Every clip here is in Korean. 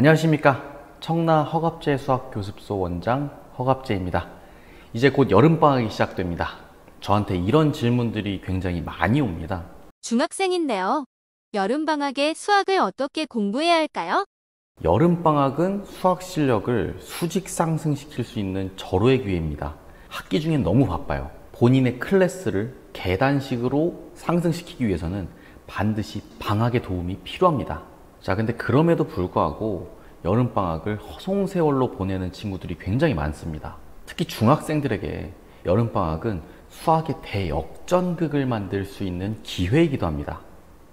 안녕하십니까. 청라 허갑제 수학교습소 원장 허갑제입니다. 이제 곧 여름방학이 시작됩니다. 저한테 이런 질문들이 굉장히 많이 옵니다. 중학생인데요. 여름방학에 수학을 어떻게 공부해야 할까요? 여름방학은 수학 실력을 수직 상승시킬 수 있는 절호의 기회입니다. 학기 중엔 너무 바빠요. 본인의 클래스를 계단식으로 상승시키기 위해서는 반드시 방학의 도움이 필요합니다. 자, 근데 그럼에도 불구하고 여름방학을 허송세월로 보내는 친구들이 굉장히 많습니다. 특히 중학생들에게 여름방학은 수학의 대역전극을 만들 수 있는 기회이기도 합니다.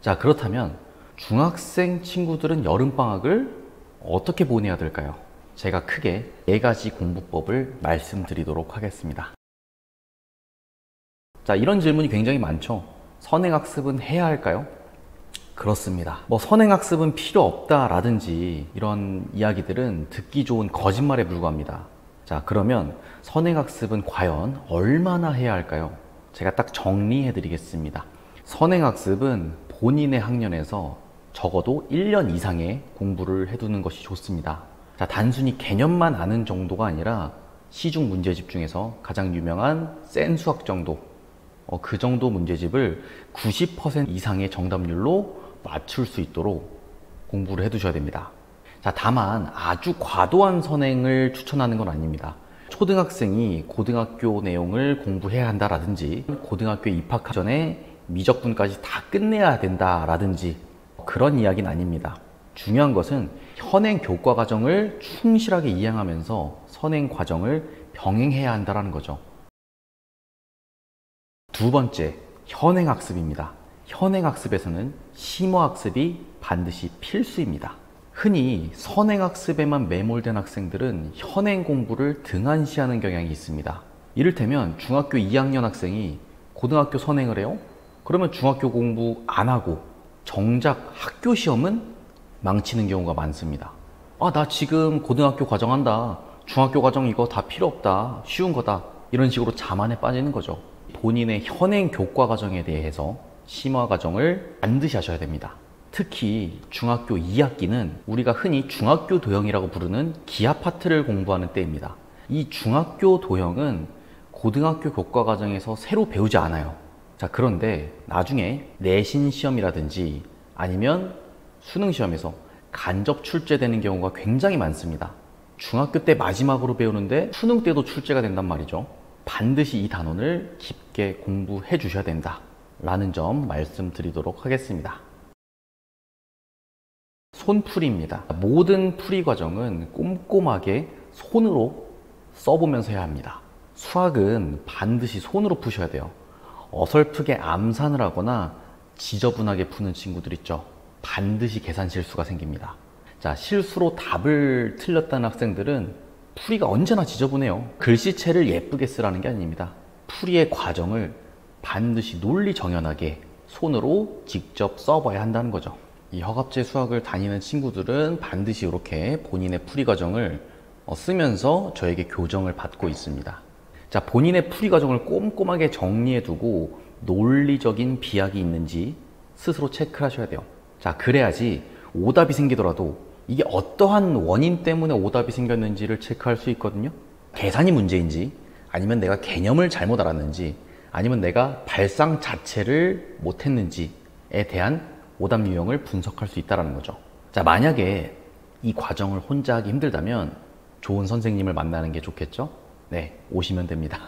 자, 그렇다면 중학생 친구들은 여름방학을 어떻게 보내야 될까요? 제가 크게 4가지 공부법을 말씀드리도록 하겠습니다. 자, 이런 질문이 굉장히 많죠. 선행학습은 해야 할까요? 그렇습니다. 선행학습은 필요 없다라든지 이런 이야기들은 듣기 좋은 거짓말에 불과합니다. 자, 그러면 선행학습은 과연 얼마나 해야 할까요? 제가 딱 정리해 드리겠습니다. 선행학습은 본인의 학년에서 적어도 1년 이상의 공부를 해두는 것이 좋습니다. 자, 단순히 개념만 아는 정도가 아니라 시중 문제집 중에서 가장 유명한 센 수학 정도, 그 정도 문제집을 90% 이상의 정답률로 맞출 수 있도록 공부를 해두셔야 됩니다. 자, 다만 아주 과도한 선행을 추천하는 건 아닙니다. 초등학생이 고등학교 내용을 공부해야 한다라든지 고등학교에 입학하기 전에 미적분까지 다 끝내야 된다라든지 그런 이야기는 아닙니다. 중요한 것은 현행 교과 과정을 충실하게 이행하면서 선행 과정을 병행해야 한다는 거죠. 두 번째, 현행학습입니다. 현행학습에서는 심화학습이 반드시 필수입니다. 흔히 선행학습에만 매몰된 학생들은 현행 공부를 등한시하는 경향이 있습니다. 이를테면 중학교 2학년 학생이 고등학교 선행을 해요? 그러면 중학교 공부 안 하고 정작 학교 시험은 망치는 경우가 많습니다. 아, 나 지금 고등학교 과정 한다. 중학교 과정 이거 다 필요 없다. 쉬운 거다. 이런 식으로 자만에 빠지는 거죠. 본인의 현행 교과 과정에 대해서 심화 과정을 반드시 하셔야 됩니다. 특히 중학교 2학기는 우리가 흔히 중학교 도형이라고 부르는 기하 파트를 공부하는 때입니다. 이 중학교 도형은 고등학교 교과 과정에서 새로 배우지 않아요. 자, 그런데 나중에 내신 시험이라든지 아니면 수능 시험에서 간접 출제되는 경우가 굉장히 많습니다. 중학교 때 마지막으로 배우는데 수능 때도 출제가 된단 말이죠. 반드시 이 단원을 깊게 공부해 주셔야 된다 라는 점 말씀드리도록 하겠습니다. 손풀이입니다. 모든 풀이 과정은 꼼꼼하게 손으로 써보면서 해야 합니다. 수학은 반드시 손으로 푸셔야 돼요. 어설프게 암산을 하거나 지저분하게 푸는 친구들 있죠. 반드시 계산 실수가 생깁니다. 자, 실수로 답을 틀렸다는 학생들은 풀이가 언제나 지저분해요. 글씨체를 예쁘게 쓰라는 게 아닙니다. 풀이의 과정을 반드시 논리정연하게 손으로 직접 써봐야 한다는 거죠. 이 허갑제 수학을 다니는 친구들은 반드시 이렇게 본인의 풀이 과정을 쓰면서 저에게 교정을 받고 있습니다. 자, 본인의 풀이 과정을 꼼꼼하게 정리해 두고 논리적인 비약이 있는지 스스로 체크를 하셔야 돼요. 자, 그래야지 오답이 생기더라도 이게 어떠한 원인 때문에 오답이 생겼는지를 체크할 수 있거든요. 계산이 문제인지 아니면 내가 개념을 잘못 알았는지 아니면 내가 발상 자체를 못했는지에 대한 오답 유형을 분석할 수 있다는 거죠. 자, 만약에 이 과정을 혼자 하기 힘들다면 좋은 선생님을 만나는 게 좋겠죠? 네, 오시면 됩니다.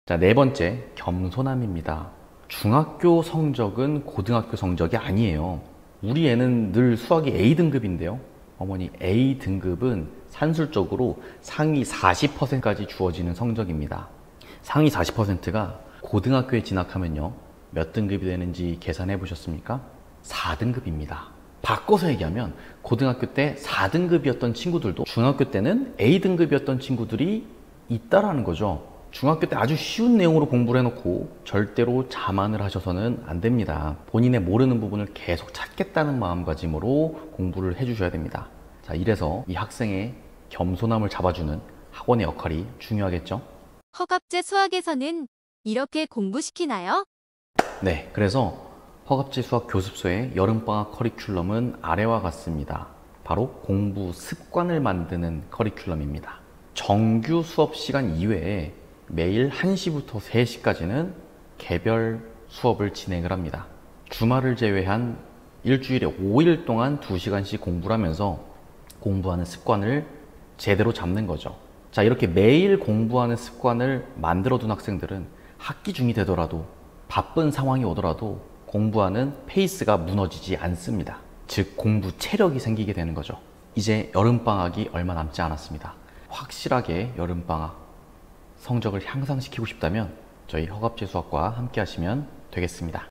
자, 4번째, 겸손함입니다. 중학교 성적은 고등학교 성적이 아니에요. 우리 애는 늘 수학이 A등급인데요. 어머니, A등급은 산술적으로 상위 40%까지 주어지는 성적입니다. 상위 40%가 고등학교에 진학하면요, 몇 등급이 되는지 계산해 보셨습니까? 4등급입니다. 바꿔서 얘기하면 고등학교 때 4등급이었던 친구들도 중학교 때는 A등급이었던 친구들이 있다라는 거죠. 중학교 때 아주 쉬운 내용으로 공부를 해놓고 절대로 자만을 하셔서는 안 됩니다. 본인의 모르는 부분을 계속 찾겠다는 마음가짐으로 공부를 해주셔야 됩니다. 자, 이래서 이 학생의 겸손함을 잡아주는 학원의 역할이 중요하겠죠? 허갑제 수학에서는 이렇게 공부시키나요? 네, 그래서 허갑지 수학 교습소의 여름방학 커리큘럼은 아래와 같습니다. 바로 공부 습관을 만드는 커리큘럼입니다. 정규 수업 시간 이외에 매일 1시부터 3시까지는 개별 수업을 진행을 합니다. 주말을 제외한 일주일에 5일 동안 2시간씩 공부를 하면서 공부하는 습관을 제대로 잡는 거죠. 자, 이렇게 매일 공부하는 습관을 만들어둔 학생들은 학기 중이 되더라도 바쁜 상황이 오더라도 공부하는 페이스가 무너지지 않습니다. 즉 공부 체력이 생기게 되는 거죠. 이제 여름방학이 얼마 남지 않았습니다. 확실하게 여름방학 성적을 향상시키고 싶다면 저희 허갑지 수학과 함께 하시면 되겠습니다.